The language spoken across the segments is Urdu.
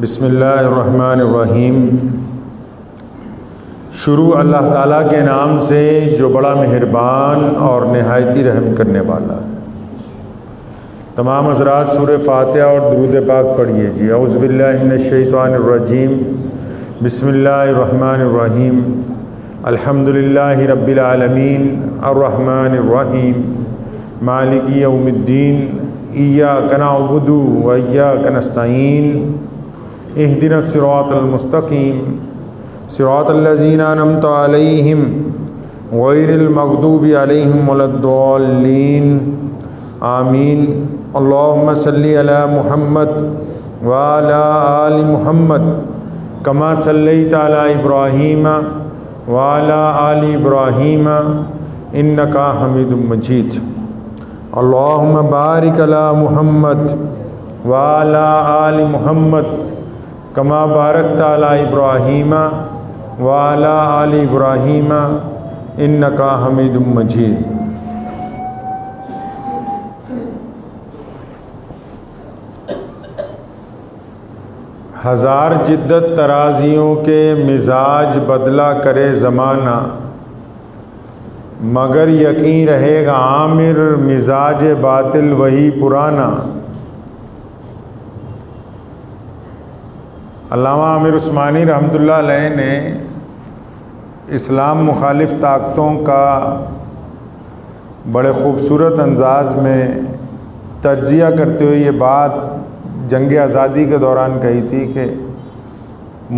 بسم اللہ الرحمن الرحیم۔ شروع اللہ تعالیٰ کے نام سے جو بڑا مہربان اور نہایتی رحم کرنے والا۔ تمام حضرات سورہ فاتحہ اور درود پاک پڑھیے جی۔ اعوذ باللہ من الشیطان الرجیم، بسم اللہ الرحمن الرحیم۔ الحمدللہ رب العالمین، الرحمن الرحیم، مالک یوم الدین، ایاک نعبد و ایاک نستعین، اہدنا الصراط المستقیم، صراط الذین انعمت علیہم غیر المغضوب علیہم ولا الضالین، آمین۔ اللہم صلی علی محمد وعلی آل محمد کما صلیت علی ابراہیم وعلی آل ابراہیم انک حمید مجید۔ اللہم بارک علی محمد وعلی آل محمد کما بارکت علی ابراہیم وعلی آل ابراہیم انک حمید مجید۔ ہزار جدت ترازیوں کے مزاج بدلا کرے زمانہ، مگر یقین رہے گا عامر مزاج باطل وہی پرانا۔ علامہ عامر عثمانی رحمۃ اللہ علیہ نے اسلام مخالف طاقتوں کا بڑے خوبصورت انداز میں تجزیہ کرتے ہوئے یہ بات جنگ آزادی کے دوران کہی تھی کہ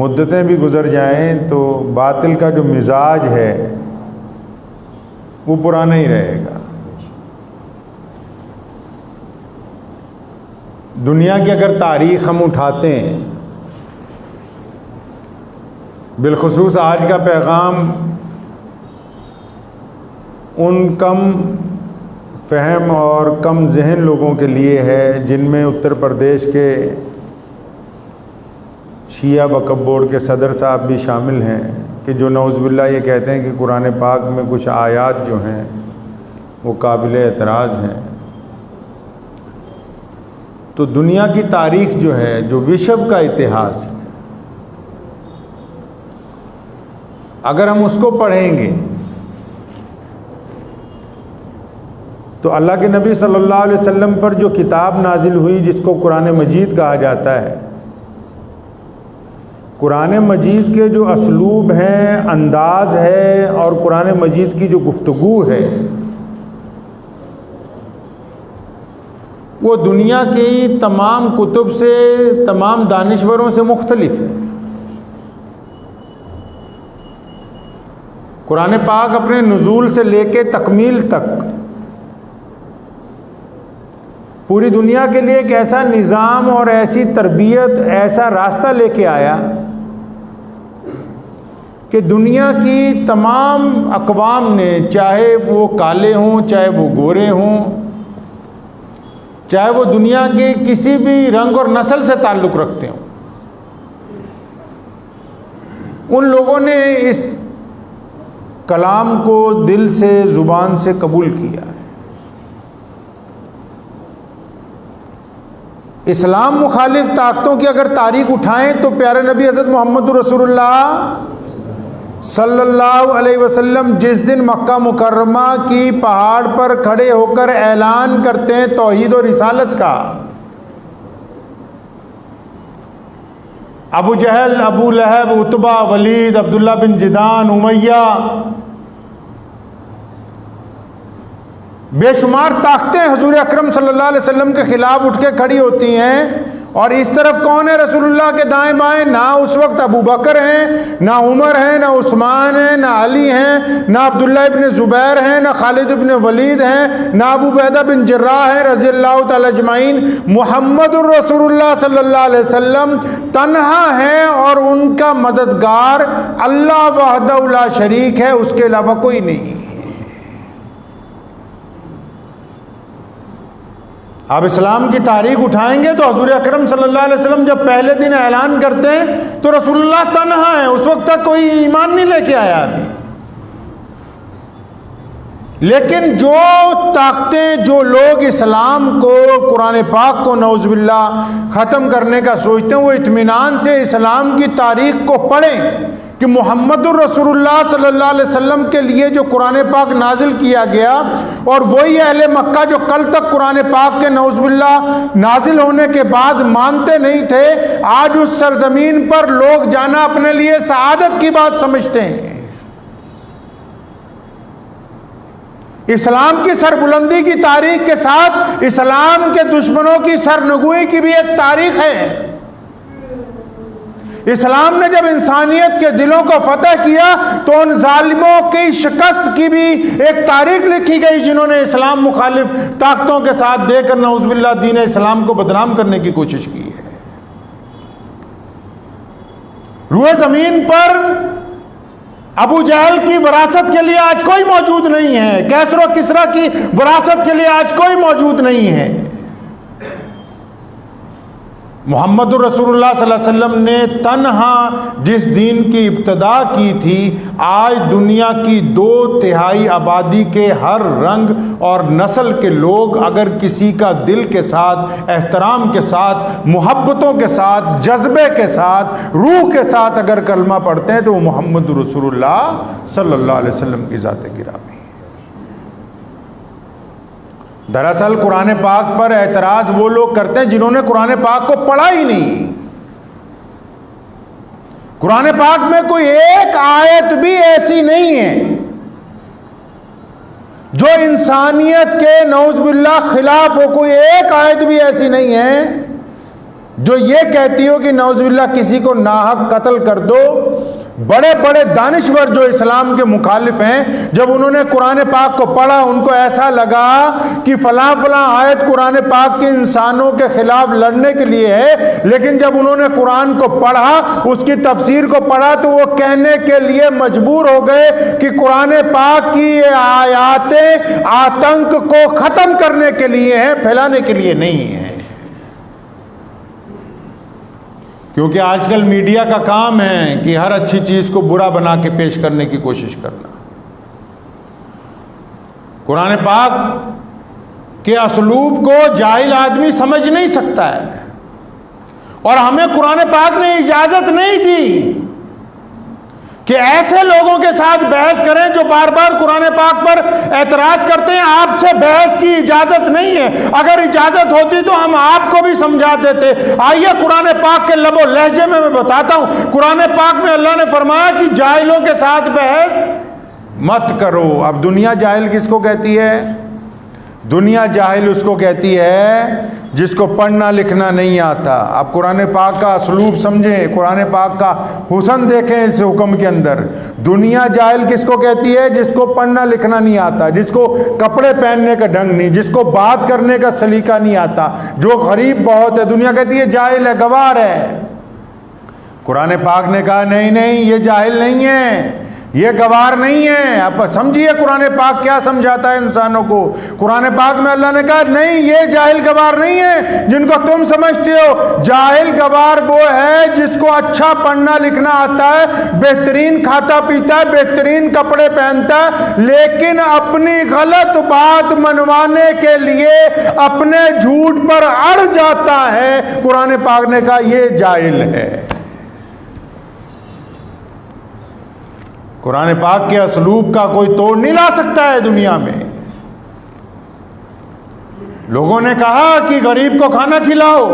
مدتیں بھی گزر جائیں تو باطل کا جو مزاج ہے وہ پرانا ہی رہے گا۔ دنیا کی اگر تاریخ ہم اٹھاتے ہیں، بالخصوص آج کا پیغام ان کم فہم اور کم ذہن لوگوں کے لیے ہے جن میں اتر پردیش کے شیعہ وقف بورڈ کے صدر صاحب بھی شامل ہیں، کہ جو نعوذ باللہ یہ کہتے ہیں کہ قرآن پاک میں کچھ آیات جو ہیں وہ قابل اعتراض ہیں۔ تو دنیا کی تاریخ جو ہے، جو وشو کا اتہاس ہے، اگر ہم اس کو پڑھیں گے تو اللہ کے نبی صلی اللہ علیہ وسلم پر جو کتاب نازل ہوئی جس کو قرآن مجید کہا جاتا ہے، قرآن مجید کے جو اسلوب ہیں، انداز ہے، اور قرآن مجید کی جو گفتگو ہے وہ دنیا کی تمام کتب سے، تمام دانشوروں سے مختلف ہے۔ قرآن پاک اپنے نزول سے لے کے تکمیل تک پوری دنیا کے لیے ایک ایسا نظام اور ایسی تربیت، ایسا راستہ لے کے آیا کہ دنیا کی تمام اقوام نے، چاہے وہ کالے ہوں، چاہے وہ گورے ہوں، چاہے وہ دنیا کے کسی بھی رنگ اور نسل سے تعلق رکھتے ہوں، ان لوگوں نے اس کلام کو دل سے، زبان سے قبول کیا ہے۔ اسلام مخالف طاقتوں کی اگر تاریخ اٹھائیں تو پیارے نبی حضرت محمد رسول اللہ صلی اللہ علیہ وسلم جس دن مکہ مکرمہ کی پہاڑ پر کھڑے ہو کر اعلان کرتے ہیں توحید و رسالت کا، ابو جہل، ابو لہب، عتبہ، ولید، عبداللہ بن جدان، امیہ، بے شمار طاقتیں حضور اکرم صلی اللہ علیہ وسلم کے خلاف اٹھ کے کھڑی ہوتی ہیں، اور اس طرف کون ہے رسول اللہ کے دائیں بائیں؟ نہ اس وقت ابو بکر ہیں، نہ عمر ہیں، نہ عثمان ہیں، نہ علی ہیں، نہ عبداللہ ابن زبیر ہیں، نہ خالد ابن ولید ہیں، نہ ابو عبیدہ بن جراح ہیں رضی اللہ تعالی اجمعین۔ محمد الرسول اللہ صلی اللہ علیہ وسلم تنہا ہیں، اور ان کا مددگار اللہ وحدہ لا شریک ہے، اس کے علاوہ کوئی نہیں۔ آپ اسلام کی تاریخ اٹھائیں گے تو حضور اکرم صلی اللہ علیہ وسلم جب پہلے دن اعلان کرتے ہیں تو رسول اللہ تنہا ہیں، اس وقت تک کوئی ایمان نہیں لے کے آیا ابھی، لیکن جو طاقتیں، جو لوگ اسلام کو، قرآن پاک کو نعوذ باللہ ختم کرنے کا سوچتے ہیں، وہ اطمینان سے اسلام کی تاریخ کو پڑھیں کہ محمد الرسول اللہ صلی اللہ علیہ وسلم کے لیے جو قرآن پاک نازل کیا گیا، اور وہی اہل مکہ جو کل تک قرآن پاک کے نعوذ باللہ نازل ہونے کے بعد مانتے نہیں تھے، آج اس سرزمین پر لوگ جانا اپنے لیے سعادت کی بات سمجھتے ہیں۔ اسلام کی سربلندی کی تاریخ کے ساتھ اسلام کے دشمنوں کی سرنگوئی کی بھی ایک تاریخ ہے۔ اسلام نے جب انسانیت کے دلوں کو فتح کیا تو ان ظالموں کی شکست کی بھی ایک تاریخ لکھی گئی، جنہوں نے اسلام مخالف طاقتوں کے ساتھ دے کر نعوذ باللہ دین اسلام کو بدنام کرنے کی کوشش کی ہے۔ روئے زمین پر ابو جہل کی وراثت کے لیے آج کوئی موجود نہیں ہے، کیسر و کسریٰ کی وراثت کے لیے آج کوئی موجود نہیں ہے۔ محمد الرسول اللہ صلی اللہ علیہ وسلم نے تنہا جس دین کی ابتدا کی تھی، آج دنیا کی 2/3 آبادی کے ہر رنگ اور نسل کے لوگ اگر کسی کا دل کے ساتھ، احترام کے ساتھ، محبتوں کے ساتھ، جذبے کے ساتھ، روح کے ساتھ اگر کلمہ پڑھتے ہیں تو وہ محمد رسول اللہ صلی اللہ علیہ وسلم کی ذات گرامی۔ دراصل قرآن پاک پر اعتراض وہ لوگ کرتے ہیں جنہوں نے قرآن پاک کو پڑھا ہی نہیں۔ قرآن پاک میں کوئی ایک آیت بھی ایسی نہیں ہے جو انسانیت کے نعوذ باللہ خلاف ہو، کوئی ایک آیت بھی ایسی نہیں ہے جو یہ کہتی ہو کہ نعوذ باللہ کسی کو ناحق قتل کر دو۔ بڑے بڑے دانشور جو اسلام کے مخالف ہیں، جب انہوں نے قرآن پاک کو پڑھا ان کو ایسا لگا کہ فلاں فلاں آیت قرآن پاک کے انسانوں کے خلاف لڑنے کے لیے ہے، لیکن جب انہوں نے قرآن کو پڑھا، اس کی تفسیر کو پڑھا، تو وہ کہنے کے لیے مجبور ہو گئے کہ قرآن پاک کی یہ آیاتیں آتنک کو ختم کرنے کے لیے ہیں، پھیلانے کے لیے نہیں ہیں۔ کیونکہ آج کل میڈیا کا کام ہے کہ ہر اچھی چیز کو برا بنا کے پیش کرنے کی کوشش کرنا۔ قرآن پاک کے اسلوب کو جاہل آدمی سمجھ نہیں سکتا ہے، اور ہمیں قرآن پاک نے اجازت نہیں دی کہ ایسے لوگوں کے ساتھ بحث کریں جو بار بار قرآن پاک پر اعتراض کرتے ہیں۔ آپ سے بحث کی اجازت نہیں ہے، اگر اجازت ہوتی تو ہم آپ کو بھی سمجھا دیتے۔ آئیے قرآن پاک کے لب و لہجے میں بتاتا ہوں۔ قرآن پاک میں اللہ نے فرمایا کہ جاہلوں کے ساتھ بحث مت کرو۔ اب دنیا جاہل کس کو کہتی ہے؟ دنیا جاہل اس کو کہتی ہے جس کو پڑھنا لکھنا نہیں آتا۔ آپ قرآن پاک کا اسلوب سمجھیں، قرآن پاک کا حسن دیکھیں اس حکم کے اندر۔ دنیا جاہل کس کو کہتی ہے؟ جس کو پڑھنا لکھنا نہیں آتا، جس کو کپڑے پہننے کا ڈھنگ نہیں، جس کو بات کرنے کا سلیقہ نہیں آتا، جو غریب بہت ہے، دنیا کہتی ہے جاہل ہے، گوار ہے۔ قرآن پاک نے کہا نہیں نہیں، یہ جاہل نہیں ہے، یہ گوار نہیں ہے۔ آپ سمجھیے قرآن پاک کیا سمجھاتا ہے انسانوں کو۔ قرآن پاک میں اللہ نے کہا نہیں، یہ جاہل گوار نہیں ہے جن کو تم سمجھتے ہو۔ جاہل گوار وہ ہے جس کو اچھا پڑھنا لکھنا آتا ہے، بہترین کھاتا پیتا ہے، بہترین کپڑے پہنتا ہے، لیکن اپنی غلط بات منوانے کے لیے اپنے جھوٹ پر اڑ جاتا ہے۔ قرآن پاک نے کہا یہ جاہل ہے۔ قرآن پاک کے اسلوب کا کوئی توڑ نہیں لا سکتا ہے دنیا میں۔ لوگوں نے کہا کہ غریب کو کھانا کھلاؤ،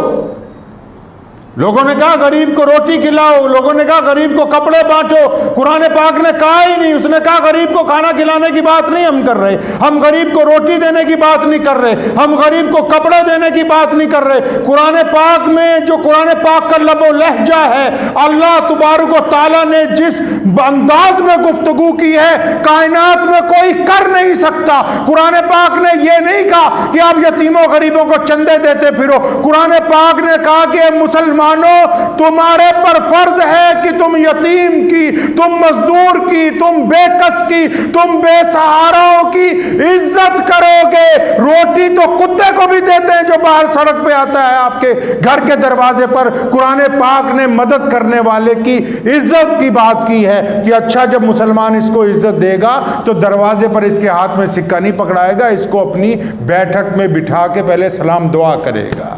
لوگوں نے کہا غریب کو روٹی کھلاؤ، لوگوں نے کہا غریب کو کپڑے بانٹو۔ قرآن پاک نے کہا ہی نہیں، اس نے کہا غریب کو کھانا کھلانے کی بات نہیں ہم کر رہے، ہم غریب کو روٹی دینے کی بات نہیں کر رہے، ہم غریب کو کپڑے دینے کی بات نہیں کر رہے۔ قرآن پاک میں جو قرآن پاک کا لب و لہجہ ہے، اللہ تبارک و تعالیٰ نے جس انداز میں گفتگو کی ہے کائنات میں کوئی کر نہیں سکتا۔ قرآن پاک نے یہ نہیں کہا کہ آپ یتیموں غریبوں کو چندے دیتے پھرو۔ قرآن پاک نے کہا کہ مسلمان مسلمانوں تمہارے پر فرض ہے کہ تم یتیم کی، تم مزدور کی، تم بے کس کی، تم بے سہاراؤں کی عزت کرو گے۔ روٹی تو کتے کو بھی دیتے ہیں جو باہر سڑک پہ آتا ہے آپ کے گھر کے دروازے پر۔ قرآن پاک نے مدد کرنے والے کی عزت کی بات کی ہے کہ اچھا جب مسلمان اس کو عزت دے گا تو دروازے پر اس کے ہاتھ میں سکہ نہیں پکڑائے گا، اس کو اپنی بیٹھک میں بٹھا کے پہلے سلام دعا کرے گا،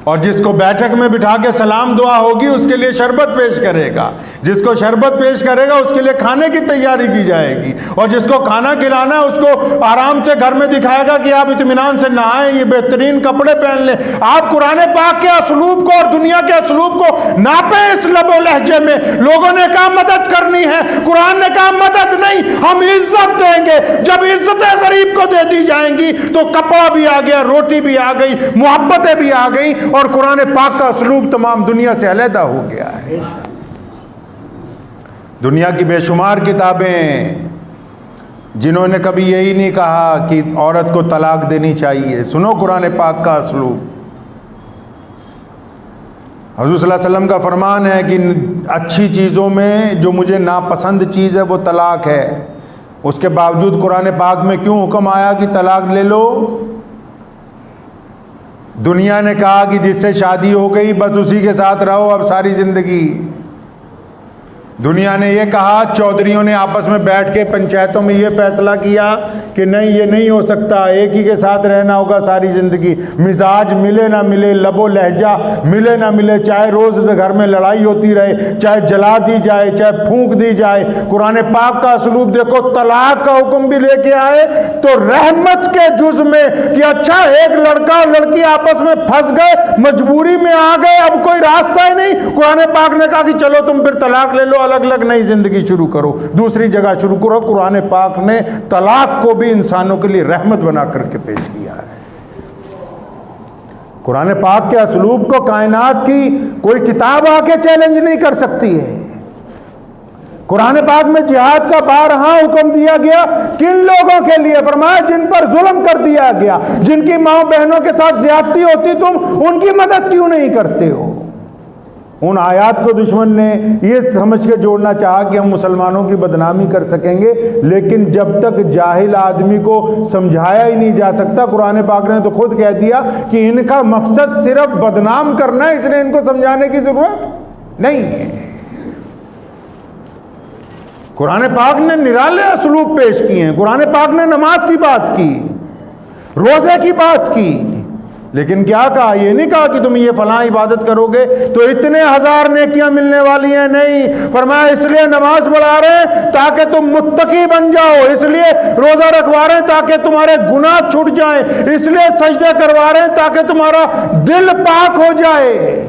اور جس کو بیٹھک میں بٹھا کے سلام دعا ہوگی اس کے لیے شربت پیش کرے گا، جس کو شربت پیش کرے گا اس کے لیے کھانے کی تیاری کی جائے گی، اور جس کو کھانا کھلانا ہے اس کو آرام سے گھر میں دکھائے گا کہ آپ اطمینان سے نہائیں، یہ بہترین کپڑے پہن لیں۔ آپ قرآن پاک کے اسلوب کو اور دنیا کے اسلوب کو ناپیں اس لب و لہجے میں۔ لوگوں نے کہا مدد کرنی ہے، قرآن نے کہا مدد نہیں، ہم عزت دیں گے۔ جب عزتیں غریب کو دے دی جائیں گی تو کپڑا بھی آ گیا، روٹی بھی آ گئی، محبتیں بھی آ گئی، اور قرآن پاک کا اسلوب تمام دنیا سے علیحدہ ہو گیا ہے۔ دنیا کی بے شمار کتابیں جنہوں نے کبھی یہی نہیں کہا کہ عورت کو طلاق دینی چاہیے، سنو قرآن پاک کا اسلوب۔ حضور صلی اللہ علیہ وسلم کا فرمان ہے کہ اچھی چیزوں میں جو مجھے ناپسند چیز ہے وہ طلاق ہے، اس کے باوجود قرآن پاک میں کیوں حکم آیا کہ طلاق لے لو؟ دنیا نے کہا کہ جس سے شادی ہو گئی بس اسی کے ساتھ رہو اب ساری زندگی۔ دنیا نے یہ کہا، چودھریوں نے آپس میں بیٹھ کے پنچایتوں میں یہ فیصلہ کیا کہ نہیں یہ نہیں ہو سکتا، ایک ہی کے ساتھ رہنا ہوگا ساری زندگی، مزاج ملے نہ ملے، لب و لہجہ ملے نہ ملے، چاہے روز گھر میں لڑائی ہوتی رہے، چاہے جلا دی جائے، چاہے پھونک دی جائے۔ قرآن پاک کا اسلوب دیکھو، طلاق کا حکم بھی لے کے آئے تو رحمت کے جز میں کہ اچھا ایک لڑکا اور لڑکی آپس میں پھنس گئے، مجبوری میں آ گئے، اب کوئی راستہ ہی نہیں، قرآن پاک نے کہا کہ چلو تم پھر طلاق لے لو، الگ الگ نئی زندگی شروع کرو، دوسری جگہ شروع کرو۔ قرآن پاک نے طلاق کو بھی انسانوں کے لیے رحمت بنا کر کے پیش کیا ہے۔ قرآن پاک کے اسلوب کو کائنات کی کوئی کتاب آ کے چیلنج نہیں کر سکتی ہے۔ قرآن پاک میں جہاد کا بارہا حکم دیا گیا، کن لوگوں کے لیے؟ فرمایا جن پر ظلم کر دیا گیا، جن کی ماں بہنوں کے ساتھ زیادتی ہوتی، تم ان کی مدد کیوں نہیں کرتے ہو؟ ان آیات کو دشمن نے یہ سمجھ کے جوڑنا چاہا کہ ہم مسلمانوں کی بدنامی کر سکیں گے، لیکن جب تک جاہل آدمی کو سمجھایا ہی نہیں جا سکتا، قرآن پاک نے تو خود کہہ دیا کہ ان کا مقصد صرف بدنام کرنا ہے، اس لیے ان کو سمجھانے کی ضرورت نہیں ہے۔ قرآن پاک نے نرالے اسلوب پیش کیے ہیں۔ قرآن پاک نے نماز کی بات کی، روزے کی بات کی، لیکن کیا کہا؟ یہ نہیں کہا کہ تم یہ فلاں عبادت کرو گے تو اتنے ہزار نیکیاں ملنے والی ہیں، نہیں۔ فرمایا اس لیے نماز پڑھا رہے ہیں تاکہ تم متقی بن جاؤ، اس لیے روزہ رکھوا رہے ہیں تاکہ تمہارے گناہ چھٹ جائیں، اس لیے سجدے کروا رہے ہیں تاکہ تمہارا دل پاک ہو جائے۔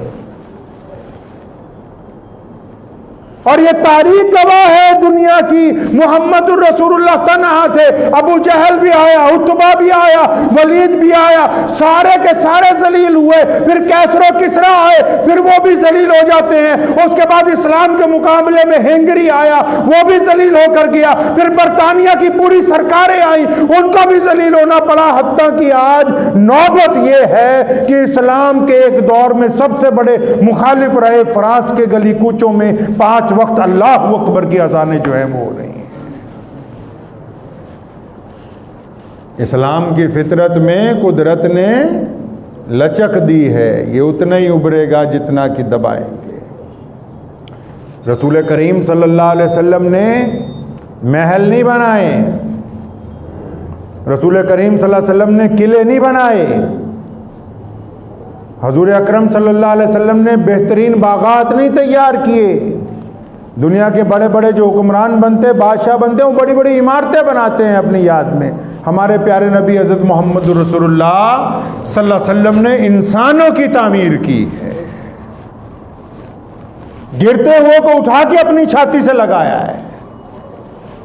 اور یہ تاریخ گواہ ہے دنیا کی، محمد الرسول اللہ تنہا تھے، ابو جہل بھی آیا، عتبہ بھی آیا، ولید بھی آیا، سارے کے سارے ذلیل ہوئے، پھر کیسر و کسریٰ آئے، پھر وہ بھی ذلیل ہو جاتے ہیں، اس کے بعد اسلام کے مقابلے میں ہنگری آیا، وہ بھی ذلیل ہو کر گیا، پھر برطانیہ کی پوری سرکاریں آئیں، ان کو بھی ذلیل ہونا پڑا، حتیٰ کہ آج نوبت یہ ہے کہ اسلام کے ایک دور میں سب سے بڑے مخالف رہے فرانس کے گلی کوچوں میں 5 وقت اللہ اکبر کی اذانیں جو ہیں وہ ہو رہی ہیں۔ اسلام کی فطرت میں قدرت نے لچک دی ہے، یہ اتنا ہی ابھرے گا جتنا کہ دبائیں گے۔ رسول کریم صلی اللہ علیہ وسلم نے محل نہیں بنائے، رسول کریم صلی اللہ علیہ وسلم نے قلعے نہیں بنائے، حضور اکرم صلی اللہ علیہ وسلم نے بہترین باغات نہیں تیار کیے۔ دنیا کے بڑے بڑے جو حکمران بنتے، بادشاہ بنتے، وہ بڑی بڑی عمارتیں بناتے ہیں اپنی یاد میں۔ ہمارے پیارے نبی حضرت محمد رسول اللہ صلی اللہ علیہ وسلم نے انسانوں کی تعمیر کی ہے، گرتے ہوئے کو اٹھا کے اپنی چھاتی سے لگایا ہے،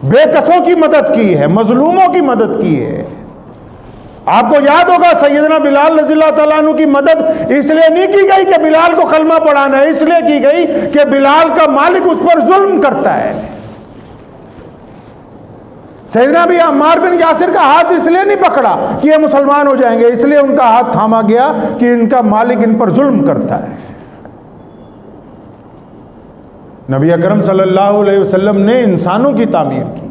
بے کسوں کی مدد کی ہے، مظلوموں کی مدد کی ہے۔ آپ کو یاد ہوگا سیدنا بلال رضی اللہ تعالیٰ عنہ کی مدد اس لیے نہیں کی گئی کہ بلال کو کلمہ پڑھانا ہے، اس لیے کی گئی کہ بلال کا مالک اس پر ظلم کرتا ہے۔ سیدنا بھی عمار بن یاسر کا ہاتھ اس لیے نہیں پکڑا کہ یہ مسلمان ہو جائیں گے، اس لیے ان کا ہاتھ تھاما گیا کہ ان کا مالک ان پر ظلم کرتا ہے۔ نبی اکرم صلی اللہ علیہ وسلم نے انسانوں کی تعمیر کی۔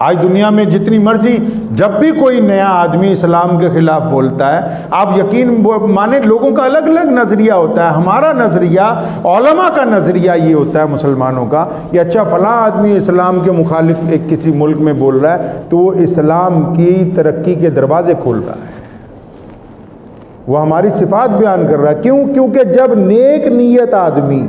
آج دنیا میں جتنی مرضی جب بھی کوئی نیا آدمی اسلام کے خلاف بولتا ہے، آپ یقین مانیں لوگوں کا الگ الگ نظریہ ہوتا ہے۔ ہمارا نظریہ، علماء کا نظریہ یہ ہوتا ہے مسلمانوں کا کہ اچھا فلاں آدمی اسلام کے مخالف ایک کسی ملک میں بول رہا ہے تو وہ اسلام کی ترقی کے دروازے کھول رہا ہے، وہ ہماری صفات بیان کر رہا ہے۔ کیوں؟ کیونکہ جب نیک نیت آدمی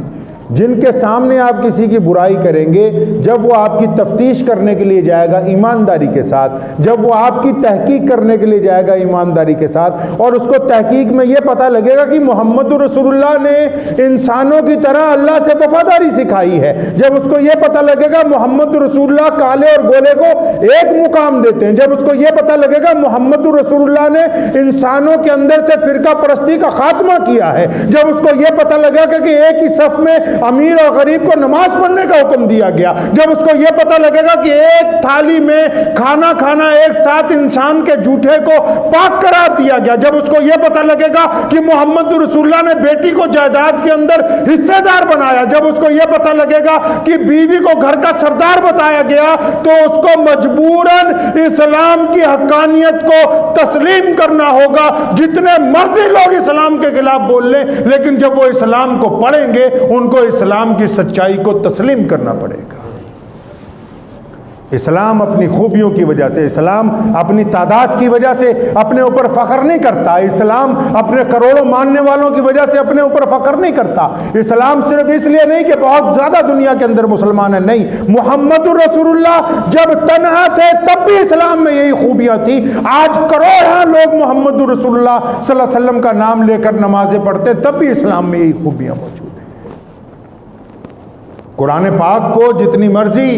جن کے سامنے آپ کسی کی برائی کریں گے، جب وہ آپ کی تفتیش کرنے کے لیے جائے گا ایمانداری کے ساتھ، جب وہ آپ کی تحقیق کرنے کے لیے جائے گا ایمانداری کے ساتھ، اور اس کو تحقیق میں یہ پتہ لگے گا کہ محمد رسول اللہ نے انسانوں کی طرح اللہ سے وفاداری سکھائی ہے، جب اس کو یہ پتہ لگے گا محمد رسول اللہ کالے اور گولے کو ایک مقام دیتے ہیں، جب اس کو یہ پتہ لگے گا محمد رسول اللہ نے انسانوں کے اندر سے فرقہ پرستی کا خاتمہ کیا ہے، جب اس کو یہ پتہ لگے گا کہ ایک ہی صف میں امیر اور غریب کو نماز پڑھنے کا حکم دیا گیا، جب اس کو یہ پتہ لگے گا کہ ایک تھالی میں کھانا کھانا ایک ساتھ انسان کے جھوٹے کو پاک قرار دیا گیا، جب اس کو یہ پتہ لگے گا کہ محمد رسول اللہ نے بیٹی کو جائیداد کے اندر حصے دار بنایا، جب اس کو یہ پتہ لگے گا کہ بیوی کو گھر کا سردار بتایا گیا، تو اس کو مجبوراً اسلام کی حقانیت کو تسلیم کرنا ہوگا۔ جتنے مرضی لوگ اسلام کے خلاف بول لیں، لیکن جب وہ اسلام کو پڑھیں گے ان کو اسلام کی سچائی کو تسلیم کرنا پڑے گا۔ اسلام اپنی خوبیوں کی وجہ سے، اسلام اپنی تعداد کی وجہ سے اپنے اوپر فخر نہیں کرتا، اسلام اپنے کروڑوں ماننے والوں کی وجہ سے اپنے اوپر فخر نہیں کرتا، اسلام صرف اس لیے نہیں کہ بہت زیادہ دنیا کے اندر مسلمان ہیں، نہیں، محمد رسول اللہ جب تنہا تھے تب بھی اسلام میں یہی خوبیاں تھی۔ آج کروڑوں لوگ محمد رسول اللہ صلی اللہ علیہ وسلم کا نام لے کر نمازیں پڑھتے، تب بھی اسلام میں یہی خوبیاں موجود ہیں۔ قرآن پاک کو جتنی مرضی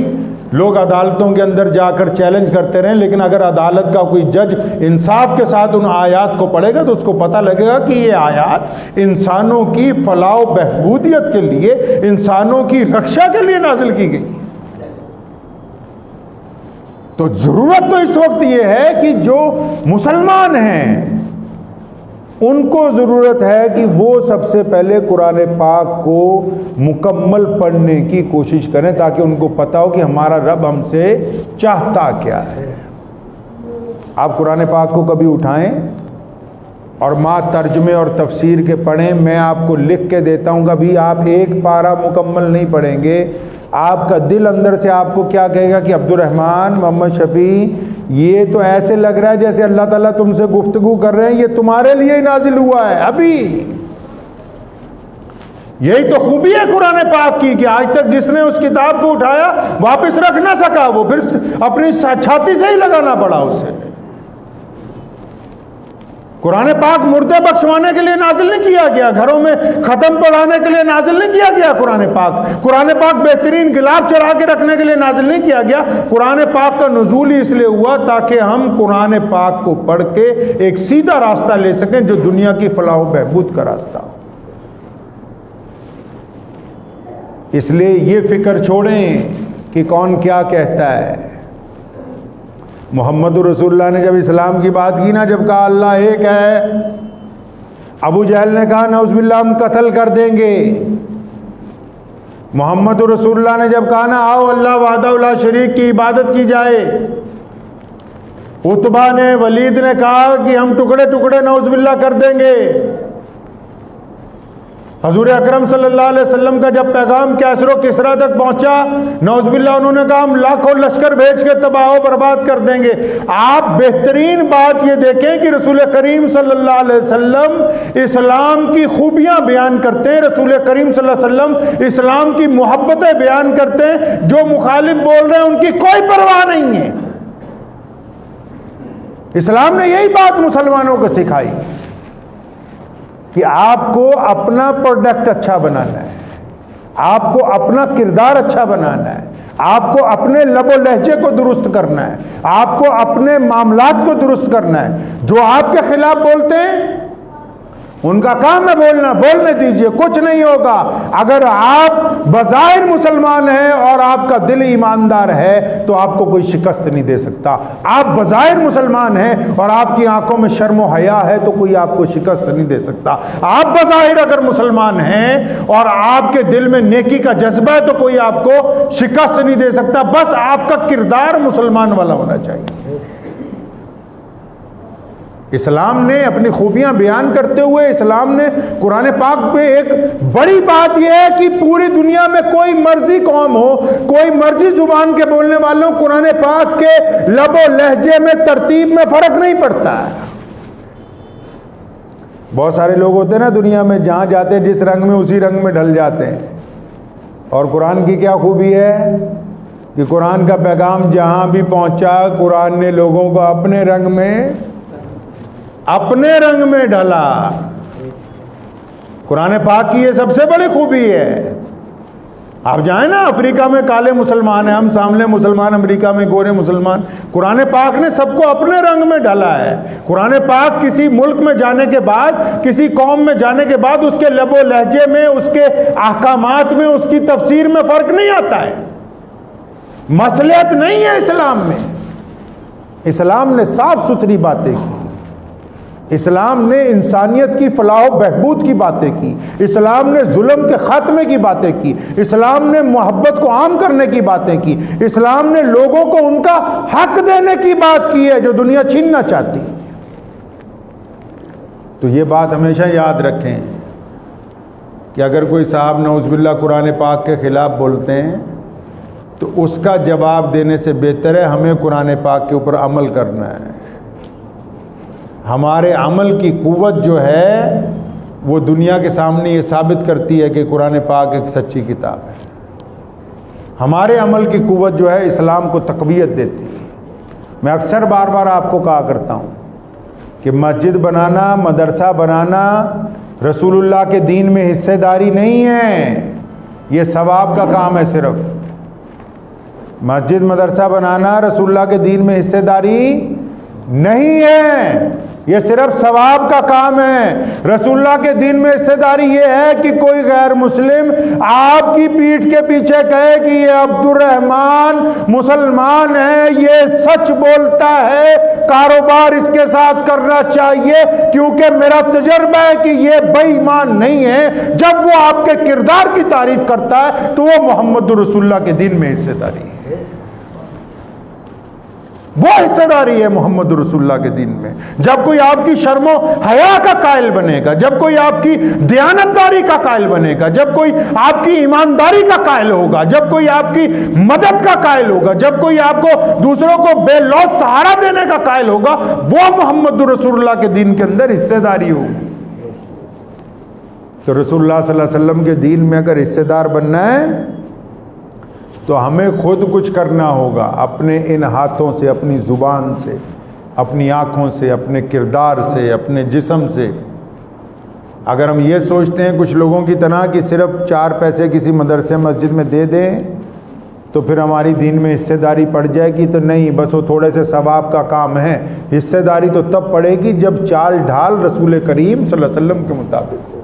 لوگ عدالتوں کے اندر جا کر چیلنج کرتے رہیں، لیکن اگر عدالت کا کوئی جج انصاف کے ساتھ ان آیات کو پڑھے گا تو اس کو پتہ لگے گا کہ یہ آیات انسانوں کی فلاح و بہبودیت کے لیے، انسانوں کی رکشا کے لیے نازل کی گئی۔ تو ضرورت تو اس وقت یہ ہے کہ جو مسلمان ہیں ان کو ضرورت ہے کہ وہ سب سے پہلے قرآن پاک کو مکمل پڑھنے کی کوشش کریں، تاکہ ان کو پتہ ہو کہ ہمارا رب ہم سے چاہتا کیا ہے۔ آپ قرآن پاک کو کبھی اٹھائیں اور ماں ترجمے اور تفسیر کے پڑھیں، میں آپ کو لکھ کے دیتا ہوں، کبھی آپ ایک پارہ مکمل نہیں پڑھیں گے، آپ کا دل اندر سے آپ کو کیا کہے گا کہ عبد الرحمن، محمد شفیع، یہ تو ایسے لگ رہا ہے جیسے اللہ تعالیٰ تم سے گفتگو کر رہے ہیں، یہ تمہارے لیے ہی نازل ہوا ہے ابھی۔ یہی تو خوبی ہے قرآن پاک کی کہ آج تک جس نے اس کتاب کو اٹھایا واپس رکھ نہ سکا، وہ پھر اپنی چھاتی سے ہی لگانا پڑا اسے۔ قرآن پاک مردے بخشوانے کے لیے نازل نہیں کیا گیا، گھروں میں ختم پڑھانے کے لیے نازل نہیں کیا گیا قرآن پاک بہترین گلاف چڑھا کے رکھنے کے لیے نازل نہیں کیا گیا۔ قرآن پاک کا نزول ہی اس لیے ہوا تاکہ ہم قرآن پاک کو پڑھ کے ایک سیدھا راستہ لے سکیں جو دنیا کی فلاح و بہبود کا راستہ ہو۔ اس لیے یہ فکر چھوڑیں کہ کون کیا کہتا ہے۔ محمد رسول اللہ نے جب اسلام کی بات کی نا، جب کہا اللہ ایک ہے، ابو جہل نے کہا نعوذ باللہ ہم قتل کر دیں گے۔ محمد رسول اللہ نے جب کہا نا آؤ اللہ وحدہ لا شریک کی عبادت کی جائے، عتبہ نے، ولید نے کہا کہ ہم ٹکڑے ٹکڑے نعوذ باللہ کر دیں گے۔ حضور اکرم صلی اللہ علیہ وسلم کا جب پیغام کیسر و کسریٰ تک پہنچا، نعوذ باللہ انہوں نے کہا ہم لاکھوں لشکر بھیج کے تباہ و برباد کر دیں گے۔ آپ بہترین بات یہ دیکھیں کہ رسول کریم صلی اللہ علیہ وسلم اسلام کی خوبیاں بیان کرتے ہیں، رسول کریم صلی اللہ علیہ وسلم اسلام کی محبتیں بیان کرتے ہیں، جو مخالف بول رہے ہیں ان کی کوئی پرواہ نہیں ہے۔ اسلام نے یہی بات مسلمانوں کو سکھائی کہ آپ کو اپنا پروڈکٹ اچھا بنانا ہے، آپ کو اپنا کردار اچھا بنانا ہے، آپ کو اپنے لب و لہجے کو درست کرنا ہے، آپ کو اپنے معاملات کو درست کرنا ہے۔ جو آپ کے خلاف بولتے ہیں ان کا کام ہے بولنا، بولنے دیجئے، کچھ نہیں ہوگا۔ اگر آپ بظاہر مسلمان ہیں اور آپ کا دل ایماندار ہے تو آپ کو کوئی شکست نہیں دے سکتا۔ آپ بظاہر مسلمان ہیں اور آپ کی آنکھوں میں شرم و حیا ہے تو کوئی آپ کو شکست نہیں دے سکتا۔ آپ بظاہر اگر مسلمان ہیں اور آپ کے دل میں نیکی کا جذبہ ہے تو کوئی آپ کو شکست نہیں دے سکتا۔ بس آپ کا کردار مسلمان والا ہونا چاہیے۔ اسلام نے اپنی خوبیاں بیان کرتے ہوئے اسلام نے قرآن پاک پہ ایک بڑی بات یہ ہے کہ پوری دنیا میں کوئی مرضی قوم ہو، کوئی مرضی زبان کے بولنے والوں، قرآن پاک کے لب و لہجے میں، ترتیب میں فرق نہیں پڑتا ہے۔ بہت سارے لوگ ہوتے ہیں نا دنیا میں، جہاں جاتے ہیں جس رنگ میں اسی رنگ میں ڈھل جاتے ہیں۔ اور قرآن کی کیا خوبی ہے کہ قرآن کا پیغام جہاں بھی پہنچا، قرآن نے لوگوں کو اپنے رنگ میں ڈھالا۔ قرآن پاک کی یہ سب سے بڑی خوبی ہے۔ آپ جائیں نا افریقہ میں کالے مسلمان ہیں، ہم سامنے مسلمان، امریکہ میں گورے مسلمان، قرآن پاک نے سب کو اپنے رنگ میں ڈھالا ہے۔ قرآن پاک کسی ملک میں جانے کے بعد، کسی قوم میں جانے کے بعد اس کے لب و لہجے میں، اس کے احکامات میں، اس کی تفسیر میں فرق نہیں آتا ہے۔ مصلحت نہیں ہے اسلام میں۔ اسلام نے صاف ستھری باتیں کی، اسلام نے انسانیت کی فلاح و بہبود کی باتیں کی، اسلام نے ظلم کے خاتمے کی باتیں کی، اسلام نے محبت کو عام کرنے کی باتیں کی، اسلام نے لوگوں کو ان کا حق دینے کی بات کی ہے جو دنیا چھیننا چاہتی ہے۔ تو یہ بات ہمیشہ یاد رکھیں کہ اگر کوئی صاحب نعوذ باللہ قرآن پاک کے خلاف بولتے ہیں تو اس کا جواب دینے سے بہتر ہے ہمیں قرآن پاک کے اوپر عمل کرنا ہے۔ ہمارے عمل کی قوت جو ہے وہ دنیا کے سامنے یہ ثابت کرتی ہے کہ قرآن پاک ایک سچی کتاب ہے۔ ہمارے عمل کی قوت جو ہے اسلام کو تقویت دیتی ہے۔ میں اکثر بار بار آپ کو کہا کرتا ہوں کہ مسجد بنانا، مدرسہ بنانا رسول اللہ کے دین میں حصہ داری نہیں ہے، یہ ثواب کا کام ہے۔ صرف مسجد مدرسہ بنانا رسول اللہ کے دین میں حصہ داری نہیں ہے، یہ صرف ثواب کا کام ہے۔ رسول اللہ کے دین میں حصہ داری یہ ہے کہ کوئی غیر مسلم آپ کی پیٹھ کے پیچھے کہے کہ یہ عبد الرحمن مسلمان ہے، یہ سچ بولتا ہے، کاروبار اس کے ساتھ کرنا چاہیے کیونکہ میرا تجربہ ہے کہ یہ بے ایمان نہیں ہے۔ جب وہ آپ کے کردار کی تعریف کرتا ہے تو وہ محمد رسول اللہ کے دین میں حصہ داری ہے، وہ حصہ داری ہے محمد رسول اللہ کے دین میں۔ جب کوئی آپ کی شرم و حیا کا قائل بنے گا، جب کوئی آپ کی دیانتداری کا قائل بنے گا، جب کوئی آپ کی ایمانداری کا قائل ہوگا، جب کوئی آپ کی مدد کا قائل ہوگا، جب کوئی آپ کو دوسروں کو بے لوث سہارا دینے کا قائل ہوگا، وہ محمد رسول اللہ کے دین کے اندر حصہ داری ہوگی۔ تو رسول اللہ صلی اللہ علیہ وسلم کے دین میں اگر حصہ دار بننا ہے تو ہمیں خود کچھ کرنا ہوگا، اپنے ان ہاتھوں سے، اپنی زبان سے، اپنی آنکھوں سے، اپنے کردار سے، اپنے جسم سے۔ اگر ہم یہ سوچتے ہیں کچھ لوگوں کی طرح کہ صرف 4 پیسے کسی مدرسے مسجد میں دے دیں تو پھر ہماری دین میں حصہ داری پڑ جائے گی، تو نہیں، بس وہ تھوڑے سے ثواب کا کام ہے۔ حصہ داری تو تب پڑے گی جب چال ڈھال رسول کریم صلی اللہ علیہ وسلم کے مطابق ہو۔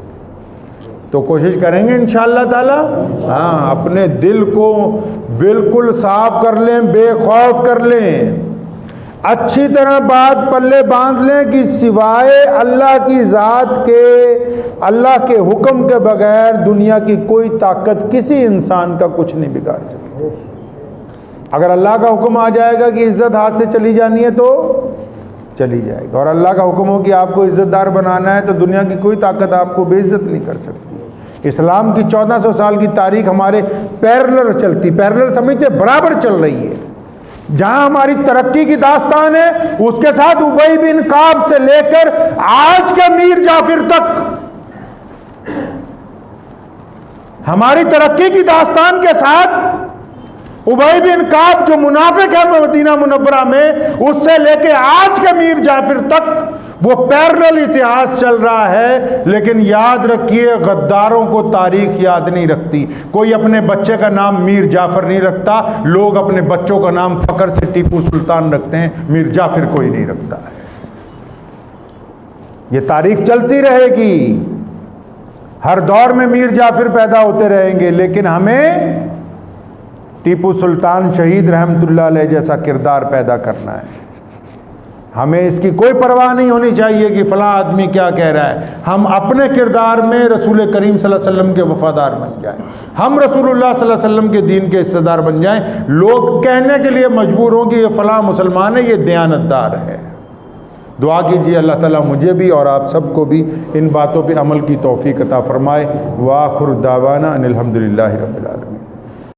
تو کوشش کریں گے انشاءاللہ تعالی، ہاں، اپنے دل کو بالکل صاف کر لیں، بے خوف کر لیں، اچھی طرح بات پلے باندھ لیں کہ سوائے اللہ کی ذات کے، اللہ کے حکم کے بغیر دنیا کی کوئی طاقت کسی انسان کا کچھ نہیں بگاڑ سکتی۔ اگر اللہ کا حکم آ جائے گا کہ عزت ہاتھ سے چلی جانی ہے تو چلی جائے گی، اور اللہ کا حکم ہو کہ آپ کو عزت دار بنانا ہے تو دنیا کی کوئی طاقت آپ کو بے عزت نہیں کر سکتی۔ اسلام کی 1400 سال کی تاریخ ہمارے پیرلل چلتی، پیرلل سمجھتے برابر چل رہی ہے۔ جہاں ہماری ترقی کی داستان ہے اس کے ساتھ ابی بن کعب سے لے کر آج کے میر جعفر تک، ہماری ترقی کی داستان کے ساتھ ابی بن کعب جو منافق ہے مدینہ منورہ میں، اس سے لے کے آج کے میر جعفر تک وہ پیرلل اتہاس چل رہا ہے۔ لیکن یاد رکھیے غداروں کو تاریخ یاد نہیں رکھتی۔ کوئی اپنے بچے کا نام میر جعفر نہیں رکھتا، لوگ اپنے بچوں کا نام فخر سے ٹیپو سلطان رکھتے ہیں، میر جعفر کوئی نہیں رکھتا ہے۔ یہ تاریخ چلتی رہے گی، ہر دور میں میر جعفر پیدا ہوتے رہیں گے، لیکن ہمیں ٹیپو سلطان شہید رحمت اللہ علیہ جیسا کردار پیدا کرنا ہے۔ ہمیں اس کی کوئی پرواہ نہیں ہونی چاہیے کہ فلاں آدمی کیا کہہ رہا ہے، ہم اپنے کردار میں رسول کریم صلی اللہ علیہ وسلم کے وفادار بن جائیں، ہم رسول اللہ صلی اللہ علیہ وسلم کے دین کے حصہ دار بن جائیں، لوگ کہنے کے لیے مجبور ہوں کہ یہ فلاں مسلمان ہے، یہ دیانتدار ہے۔ دعا کیجیے اللہ تعالیٰ مجھے بھی اور آپ سب کو بھی ان باتوں پہ عمل کی توفیق عطا فرمائے۔ وآخر دعوانا ان الحمدللہ رب العالمین۔